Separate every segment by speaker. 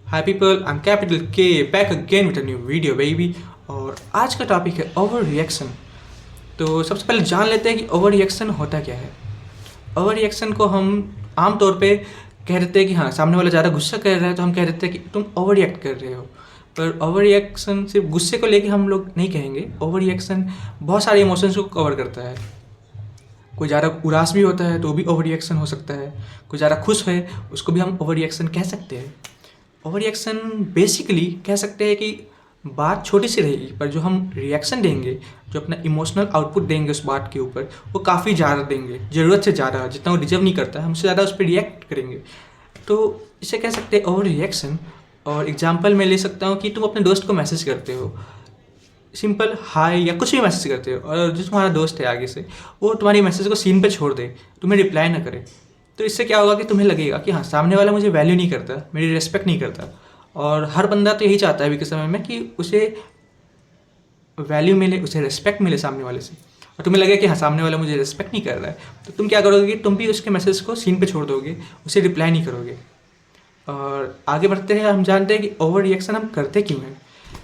Speaker 1: Hi people, I am Capital K back again with a new video baby. और आज का topic है over reaction. तो सबसे पहले जान लेते हैं कि ओवर रिएक्शन होता क्या है। ओवर रिएक्शन को हम आम तौर पे कह देते हैं कि हाँ, सामने वाला ज़्यादा गुस्सा कर रहा है तो हम कह देते हैं कि तुम ओवर रिएक्ट कर रहे हो। पर ओवर रिएक्शन सिर्फ गुस्से को लेके हम लोग नहीं कहेंगे। ओवर रिएक्शन बहुत सारे इमोशंस को कवर करता है। कोई ज़्यादा उदास भी होता है तो भी ओवर रिएक्शन हो सकता है। कोई ज़्यादा खुश है उसको भी हम ओवर रिएक्शन कह सकते हैं। ओवर रिएक्शन बेसिकली कह सकते हैं कि बात छोटी सी रहेगी पर जो हम रिएक्शन देंगे, जो अपना इमोशनल आउटपुट देंगे उस बात के ऊपर, वो काफ़ी ज़्यादा देंगे, ज़रूरत से ज़्यादा, जितना वो डिजर्व नहीं करता हमसे ज़्यादा उस पर रिएक्ट करेंगे। तो इसे कह सकते हैं ओवर रिएक्शन। और एग्जांपल मैं ले सकता हूँ कि तुम अपने दोस्त को मैसेज करते हो, सिंपल हाय या कुछ भी मैसेज करते हो, और जो तुम्हारा दोस्त है आगे से वो तुम्हारी मैसेज को सीन पे छोड़ दे, तुम्हें रिप्लाई ना करे, तो इससे क्या होगा कि तुम्हें लगेगा कि हाँ, सामने वाला मुझे वैल्यू नहीं करता, मेरी रिस्पेक्ट नहीं करता। और हर बंदा तो यही चाहता है अभी के समय में कि उसे वैल्यू मिले, उसे रिस्पेक्ट मिले सामने वाले से। और तुम्हें लगे कि हाँ, सामने वाला मुझे रिस्पेक्ट नहीं कर रहा है, तो तुम क्या करोगे कि तुम भी उसके मैसेज को सीन पे छोड़ दोगे, उसे रिप्लाई नहीं करोगे। और आगे बढ़ते हैं, हम जानते हैं कि ओवर रिएक्शन हम करते क्यों हैं।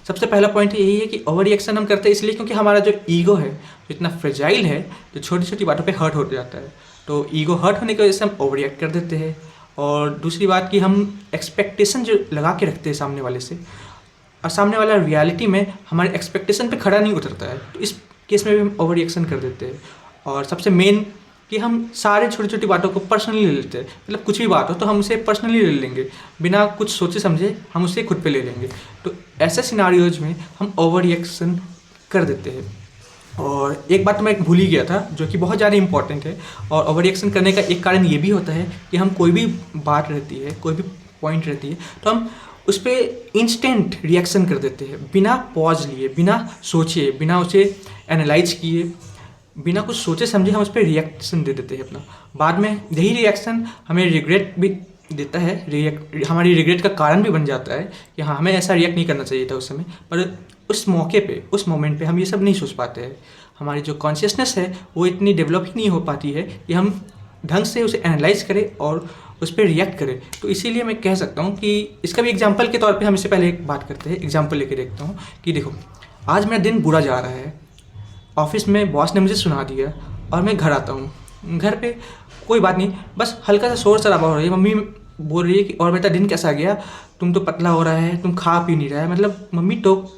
Speaker 1: सबसे पहला पॉइंट यही है कि ओवर रिएक्शन हम करते हैं इसलिए क्योंकि हमारा जो ईगो है, जो इतना फ्रेजाइल है, जो छोटी छोटी बातों पे हर्ट हो जाता है। तो ईगो हर्ट होने की वजह से हम ओवर रिएक्ट कर देते हैं। और दूसरी बात कि हम एक्सपेक्टेशन जो लगा के रखते हैं सामने वाले से, और सामने वाला रियलिटी में हमारे एक्सपेक्टेशन पे खड़ा नहीं उतरता है, तो इस केस में भी हम ओवर रिएक्शन कर देते हैं। और सबसे मेन कि हम सारे छोटी छोटी बातों को पर्सनली ले लेते हैं। मतलब कुछ भी बात हो तो हम उसे पर्सनली ले लेंगे, बिना कुछ सोचे समझे हम उसे खुद पे ले लेंगे। तो ऐसे सिनारियोज में हम ओवर रिएक्शन कर देते हैं। और एक बात तो मैं भूल ही गया था जो कि बहुत ज़्यादा इंपॉर्टेंट है। और ओवर रिएक्शन करने का एक कारण ये भी होता है कि हम कोई भी बात रहती है, कोई भी पॉइंट रहती है, तो हम उस पर इंस्टेंट रिएक्शन कर देते हैं, बिना पॉज लिए, बिना सोचे, बिना उसे एनालाइज किए, बिना कुछ सोचे समझे हम उस पर रिएक्शन दे देते हैं अपना। बाद में यही रिएक्शन हमें रिग्रेट भी देता है, हमारी रिग्रेट का कारण भी बन जाता है कि हाँ, हमें ऐसा रिएक्ट नहीं करना चाहिए था उस समय। पर उस मौके पे, उस मोमेंट पे हम ये सब नहीं सोच पाते हैं। हमारी जो कॉन्शियसनेस है वो इतनी डेवलप ही नहीं हो पाती है कि हम ढंग से उसे एनालाइज करें और उस पर रिएक्ट करें। तो इसीलिए मैं कह सकता हूँ कि इसका भी एग्जाम्पल के तौर पर हम इससे पहले एक बात करते हैं, एग्जाम्पल लेके देखता हूँ कि देखो, आज मेरा दिन बुरा जा रहा है, ऑफिस में बॉस ने मुझे सुना दिया और मैं घर आता हूँ। घर पे कोई बात नहीं, बस हल्का सा शोर शराबा हो रही है। मम्मी बोल रही है कि और बेटा दिन कैसा गया, तुम तो पतला हो रहा है, तुम खा पी नहीं रहा है। मतलब मम्मी टोक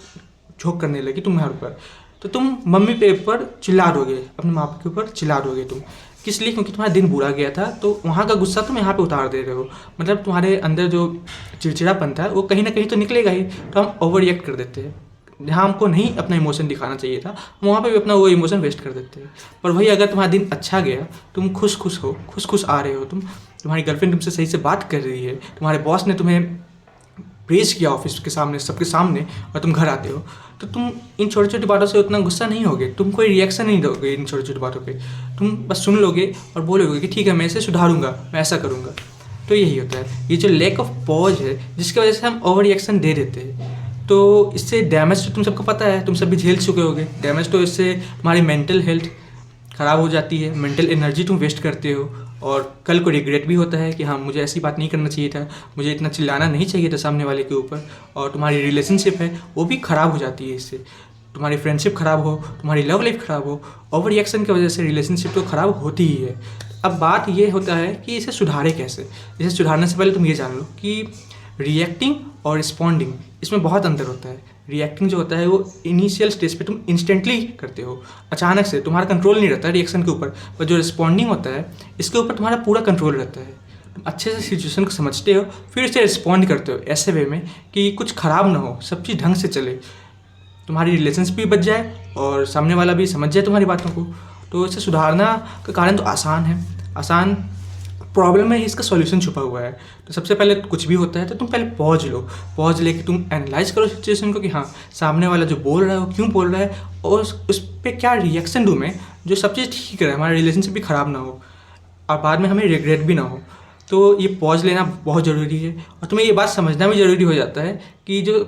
Speaker 1: झोंक करने लगी तुम्हारे ऊपर। तो तुम मम्मी पे ऊपर चिल्ला दोगे, अपने माँ बाप के ऊपर चिल्ला दोगे तुम, किस लिए? क्योंकि तुम्हारा दिन बुरा गया था, तो वहाँ का गुस्सा तुम यहाँ पे उतार दे रहे हो। मतलब तुम्हारे अंदर जो चिड़चिड़ापन था वो कहीं ना कहीं तो निकलेगा ही। तो हम ओवर रिएक्ट कर देते हैं। जहाँ हमको नहीं अपना इमोशन दिखाना चाहिए था, वहाँ पे भी अपना वो इमोशन वेस्ट कर देते हैं। पर वही अगर तुम्हारा दिन अच्छा गया, तुम खुश खुश आ रहे हो, तुम्हारी गर्लफ्रेंड तुमसे सही से बात कर रही है, तुम्हारे बॉस ने तुम्हें प्रेज किया ऑफिस के सामने, सबके सामने, और तुम घर आते हो, तो तुम इन छोटी छोटी बातों से उतना गुस्सा नहीं होगे, तुम कोई रिएक्शन नहीं दोगे इन छोटी छोटी बातों पे। तुम बस सुन लोगे और बोलोगे कि ठीक है, मैं इसे सुधारूंगा, मैं ऐसा करूँगा। तो यही होता है, ये जो लैक ऑफ पॉज है जिसकी वजह से हम ओवर रिएक्शन दे देते हैं। तो इससे डैमेज तो तुम सबको पता है, तुम सब भी झेल चुके होगे डैमेज। तो इससे तुम्हारी मेंटल हेल्थ ख़राब हो जाती है, मेंटल एनर्जी तुम वेस्ट करते हो, और कल को रिग्रेट भी होता है कि हाँ, मुझे ऐसी बात नहीं करना चाहिए था, मुझे इतना चिल्लाना नहीं चाहिए था सामने वाले के ऊपर। और तुम्हारी रिलेशनशिप है वो भी ख़राब हो जाती है इससे। तुम्हारी फ्रेंडशिप ख़राब हो, तुम्हारी लव लाइफ ख़राब हो, ओवर रिएक्शन की वजह से रिलेशनशिप तो ख़राब होती ही है। अब बात ये होता है कि इसे सुधारे कैसे। इसे सुधारने से पहले तुम ये जान लो कि रिएक्टिंग और रिस्पॉन्डिंग, इसमें बहुत अंतर होता है। रिएक्टिंग जो होता है वो इनिशियल स्टेज पे तुम इंस्टेंटली करते हो, अचानक से, तुम्हारा कंट्रोल नहीं रहता रिएक्शन के ऊपर। पर जो रिस्पॉन्डिंग होता है इसके ऊपर तुम्हारा पूरा कंट्रोल रहता है। तुम अच्छे से सिचुएशन को समझते हो, फिर इसे रिस्पॉन्ड करते हो ऐसे वे में कि कुछ ख़राब ना हो, सब चीज़ ढंग से चले, तुम्हारी रिलेशनशिप भी बच जाए और सामने वाला भी समझ जाए तुम्हारी बातों को। तो इसे सुधारना का कारण तो आसान है, आसान प्रॉब्लम में ही इसका सॉल्यूशन छुपा हुआ है। तो सबसे पहले कुछ भी होता है तो तुम पहले पॉज लो, पॉज लेके तुम एनालाइज करो सिचुएशन को कि हाँ, सामने वाला जो बोल रहा है वो क्यों बोल रहा है, और उस पर क्या रिएक्शन दूँ मैं जो सब चीज़ ठीक रहे, हमारा रिलेशनशिप भी ख़राब ना हो और बाद में हमें रिग्रेट भी ना हो। तो ये पॉज लेना बहुत ज़रूरी है। और तुम्हें ये बात समझना भी ज़रूरी हो जाता है कि जो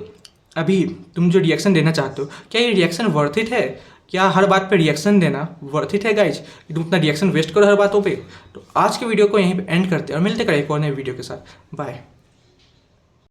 Speaker 1: अभी तुम जो रिएक्शन देना चाहते हो, क्या ये रिएक्शन वर्थ इट है? क्या हर बात पे रिएक्शन देना वर्थ इट है गाइज, कि तुम इतना रिएक्शन वेस्ट करो हर बातों पे? तो आज के वीडियो को यहीं पे एंड करते हैं और मिलते करें एक और नए वीडियो के साथ। बाय।